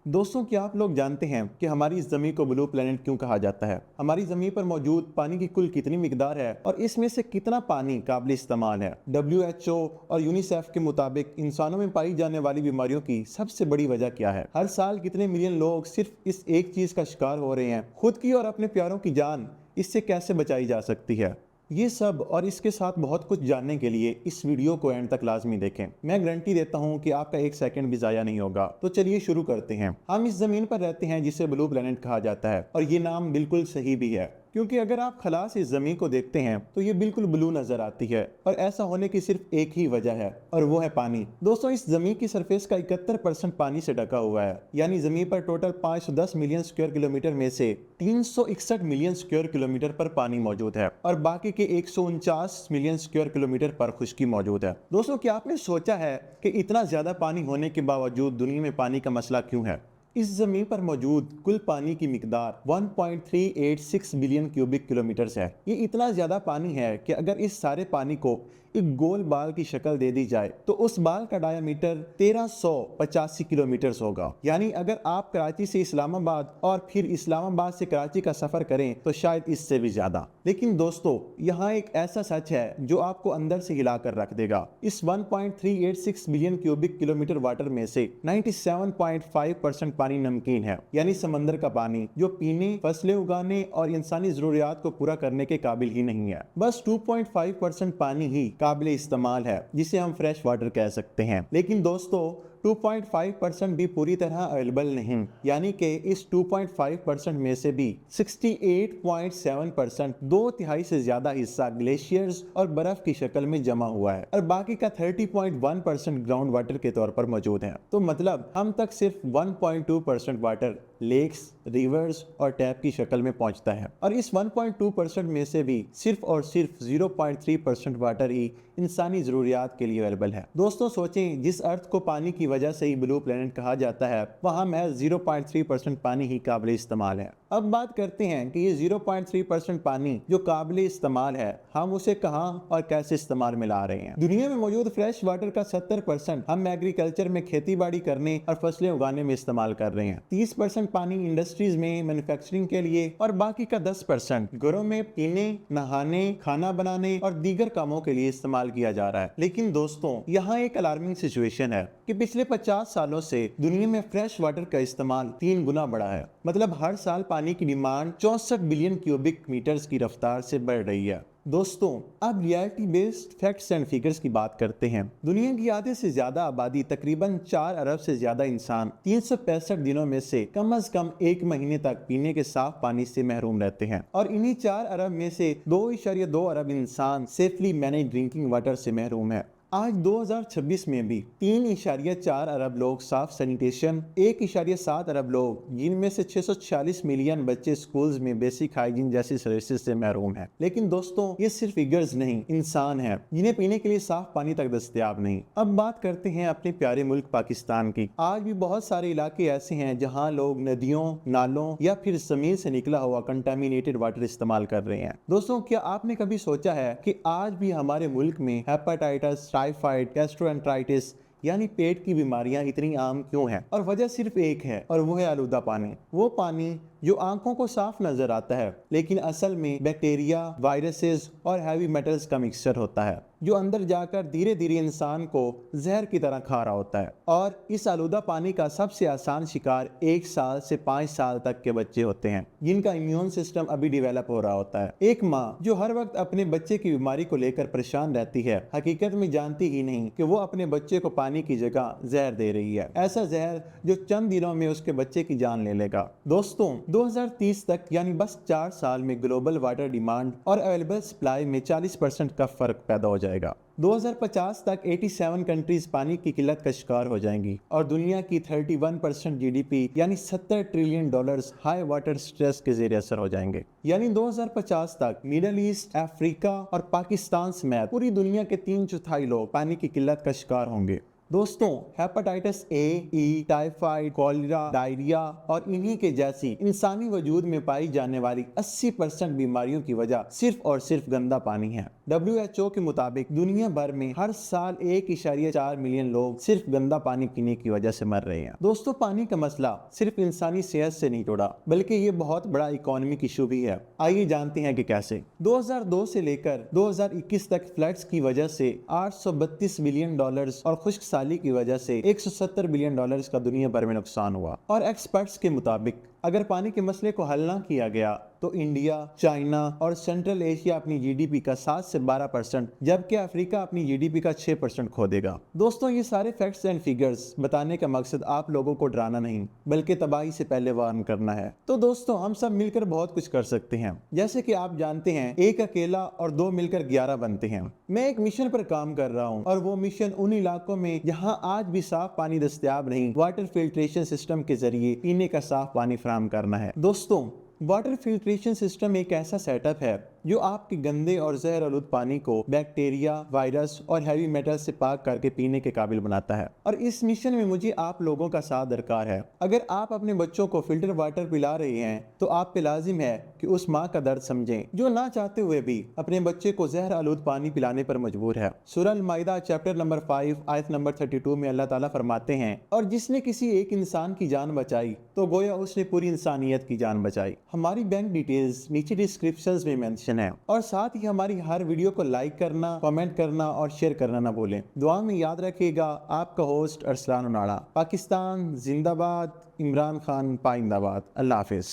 दोस्तों, क्या आप लोग जानते हैं कि हमारी इस ज़मीन को ब्लू प्लेनेट क्यों कहा जाता है? हमारी ज़मीन पर मौजूद पानी की कुल कितनी मिकदार है और इसमें से कितना पानी काबिल इस्तेमाल है? WHO और यूनिसेफ के मुताबिक इंसानों में पाई जाने वाली बीमारियों की सबसे बड़ी वजह क्या है? हर साल कितने मिलियन लोग सिर्फ इस एक चीज़ का शिकार हो रहे हैं? खुद की और अपने प्यारों की जान इससे कैसे बचाई जा सकती है? ये सब और इसके साथ बहुत कुछ जानने के लिए इस वीडियो को एंड तक लाजमी देखें। मैं गारंटी देता हूँ कि आपका एक सेकंड भी ज़ाया नहीं होगा। तो चलिए शुरू करते हैं। हम इस ज़मीन पर रहते हैं जिसे ब्लू प्लेनेट कहा जाता है और ये नाम बिल्कुल सही भी है, क्योंकि अगर आप खला से इस ज़मीन को देखते हैं तो ये बिल्कुल ब्लू नज़र आती है और ऐसा होने की सिर्फ एक ही वजह है और वो है पानी। दोस्तों, इस ज़मीन की सरफेस का 71% पानी से ढका हुआ है, यानी ज़मीन पर टोटल 510 मिलियन स्क्वायर किलोमीटर में से 361 मिलियन स्क्वायर किलोमीटर पर पानी मौजूद है और बाकी के 149 मिलियन स्क्वायर किलोमीटर पर खुश्की मौजूद है। दोस्तों, क्या आपने सोचा है कि इतना ज़्यादा पानी होने के बावजूद दुनिया में पानी का मसला क्यों है? इस जमीन पर मौजूद कुल पानी की मिकदार 1.386 बिलियन क्यूबिक किलोमीटर है। ये इतना ज्यादा पानी है कि अगर इस सारे पानी को एक गोल बाल की शक्ल दे दी जाए तो उस बाल का डायामीटर 1385 किलोमीटर होगा। यानी अगर आप कराची से इस्लामाबाद और फिर इस्लामाबाद से कराची का सफर करें तो शायद इससे भी ज्यादा। लेकिन दोस्तों, यहाँ एक ऐसा सच है जो आपको अंदर से हिला कर रख देगा। इस 1.386 बिलियन क्यूबिक किलोमीटर वाटर में से 97.5% पानी नमकीन है, यानी समंदर का पानी जो पीने, फसलें उगाने और इंसानी जरूरियात को पूरा करने के काबिल ही नहीं है। बस 2.5% पानी ही काबिल इस्तेमाल है, जिसे हम फ्रेश वाटर कह सकते हैं। लेकिन दोस्तों, 2.5% भी पूरी तरह अवेलेबल नहीं, यानी कि इस 2.5% में से भी 68.7% 2/3 से ज्यादा हिस्सा ग्लेशियर्स और बर्फ की शक्ल में जमा हुआ है और बाकी का 30.1% ग्राउंड वाटर के तौर पर मौजूद है। तो मतलब हम तक सिर्फ 1.2% वाटर लेक्स, रिवर्स और टैप की शक्ल में पहुंचता है और इस 1.2% में से भी सिर्फ और सिर्फ 0.3% वाटर ही इंसानी जरूरियात के लिए अवेलेबल है। दोस्तों, सोचें, जिस अर्थ को पानी की वजह से ही ब्लू प्लेनेट कहा जाता है, वहां महज 0.3% पानी ही काबिल इस्तेमाल है। अब बात करते हैं कि ये 0.3% पानी जो काबिल इस्तेमाल है, हम उसे कहां और कैसे इस्तेमाल में ला रहे हैं। दुनिया में मौजूद फ्रेश वाटर का 70% हम एग्रीकल्चर में खेती बाड़ी करने और फसलें उगाने में इस्तेमाल कर रहे हैं। 30% पानी इंडस्ट्रीज में मैन्युफैक्चरिंग के लिए और बाकी का 10% घरों में पीने, नहाने, खाना बनाने और दीगर कामों के लिए इस्तेमाल किया जा रहा है। लेकिन दोस्तों, यहाँ एक अलार्मिंग सिचुएशन है कि पिछले 50 सालों से दुनिया में फ्रेश वाटर का इस्तेमाल 3 गुना बढ़ा है। मतलब हर साल पानी की डिमांड 64 बिलियन क्यूबिक मीटर्स की रफ्तार से बढ़ रही है। दोस्तों, अब reality based facts and figures की बात करते हैं। दुनिया की आधे से ज्यादा आबादी, तकरीबन 4 अरब से ज्यादा इंसान 365 दिनों में से कम से कम 1 महीने तक पीने के साफ पानी से महरूम रहते हैं और इन्हीं 4 अरब में से 2.2 अरब इंसान सेफली मैनेज ड्रिंकिंग वाटर से महरूम है। आज 2026 में भी 3.4 अरब लोग साफ सैनिटेशन, 1.7 अरब लोग, जिनमें से 646 मिलियन बच्चे स्कूल्स में बेसिक हाइजीन जैसी सर्विसेज से महरूम हैं। लेकिन दोस्तों, ये सिर्फ फिगर्स नहीं, इंसान हैं जिन्हें पीने के लिए साफ पानी तक दस्तयाब नहीं। अब बात करते हैं अपने प्यारे मुल्क पाकिस्तान की। आज भी बहुत सारे इलाके ऐसे हैं जहाँ लोग नदियों, नालों या फिर जमीन से निकला हुआ कंटामिनेटेड वाटर इस्तेमाल कर रहे हैं। दोस्तों, क्या आपने कभी सोचा है कि आज भी हमारे मुल्क में हेपेटाइटिस, टाइफाइड, गैस्ट्रोएंटराइटिस यानी पेट की बीमारियां इतनी आम क्यों हैं? और वजह सिर्फ एक है और वो है आलूदा पानी। वो पानी जो आंखों को साफ नजर आता है, लेकिन असल में बैक्टीरिया, वायरसेस और हैवी मेटल्स का मिक्सचर होता है जो अंदर जाकर धीरे धीरे इंसान को जहर की तरह खा रहा होता है। और इस आलूदा पानी का सबसे आसान शिकार 1 साल से 5 साल तक के बच्चे होते हैं, जिनका इम्यून सिस्टम अभी डेवलप हो रहा होता है। एक माँ जो हर वक्त अपने बच्चे की बीमारी को लेकर परेशान रहती है, हकीकत में जानती ही नहीं कि वो अपने बच्चे को पानी की जगह जहर दे रही है, ऐसा जहर जो चंद दिनों में उसके बच्चे की जान ले लेगा। दोस्तों, 2030 तक यानी बस 4 साल में ग्लोबल वाटर डिमांड और अवेलेबल सप्लाई में 40% का फर्क पैदा हो जाएगा। 2050 तक 87 कंट्रीज पानी की किल्लत का शिकार हो जाएंगी और दुनिया की 31% जीडीपी यानी $70 ट्रिलियन हाई वाटर स्ट्रेस के ज़रिए असर हो जाएंगे। यानी 2050 तक मिडल ईस्ट, अफ्रीका और पाकिस्तान समेत पूरी दुनिया के 3/4 लोग पानी की किल्लत का शिकार होंगे। दोस्तों, hepatitis A, E, typhoid, cholera, diarrhoea और इन्हीं के जैसी इंसानी वजूद में पाई जाने वाली 80% बीमारियों की वजह सिर्फ और सिर्फ गंदा पानी है। WHO के मुताबिक दुनिया भर में हर साल 1.4 मिलियन लोग सिर्फ गंदा पानी पीने की वजह से मर रहे हैं। दोस्तों, पानी का मसला सिर्फ इंसानी सेहत से नहीं जुड़ा, बल्कि ये बहुत बड़ा इकोनॉमिक इशू भी है। आइए जानते हैं कि कैसे। 2002 से लेकर 2021 तक फ्लड्स की वजह से $832 बिलियन और खुश्क साली की वजह से $170 बिलियन का दुनिया भर में नुकसान हुआ। और एक्सपर्ट्स के मुताबिक अगर पानी के मसले को हल ना किया गया तो इंडिया, चाइना और सेंट्रल एशिया अपनी जीडीपी का 7 से 12%, जबकि अफ्रीका अपनी जीडीपी का 6% खो देगा। दोस्तों, ये सारे फैक्ट्स एंड फिगर्स बताने का मकसद आप लोगों को डराना नहीं, बल्कि तबाही से पहले वार्न करना है। तो दोस्तों, हम सब मिलकर बहुत कुछ कर सकते हैं। जैसे कि आप जानते हैं, एक अकेला और दो मिलकर 11 बनते हैं। मैं एक मिशन पर काम कर रहा हूँ और वो मिशन उन इलाकों में जहाँ आज भी साफ पानी दस्तयाब नहीं, वाटर फिल्ट्रेशन सिस्टम के जरिए पीने का साफ पानी फराहम करना है। दोस्तों, वाटर फिल्ट्रेशन सिस्टम एक ऐसा सेटअप है जो आपके गंदे और जहर आलूद पानी को बैक्टीरिया, वायरस और हैवी मेटल से पाक करके पीने के काबिल बनाता है। और इस मिशन में मुझे आप लोगों का साथ दरकार है। अगर आप अपने बच्चों को फिल्टर वाटर पिला रहे हैं तो आप पे लाजिम है कि उस माँ का दर्द समझें जो ना चाहते हुए भी अपने बच्चे को जहर आलूद पानी पिलाने पर मजबूर है। सूरह अल-माइदा चैप्टर नंबर 5 आयत नंबर 32 में अल्लाह ताला फरमाते हैं, और जिसने किसी एक इंसान की जान बचाई तो गोया उसने पूरी इंसानियत की जान बचाई। हमारी बैंक डिटेल्स नीचे डिस्क्रिप्शन में मेंशन है। और साथ ही हमारी हर वीडियो को लाइक करना, कमेंट करना और शेयर करना ना भूलें। दुआ में याद रखिएगा। आपका होस्ट अरसलान उनाड़ा। पाकिस्तान जिंदाबाद, इमरान खान पाइंदाबाद। अल्लाह हाफिज।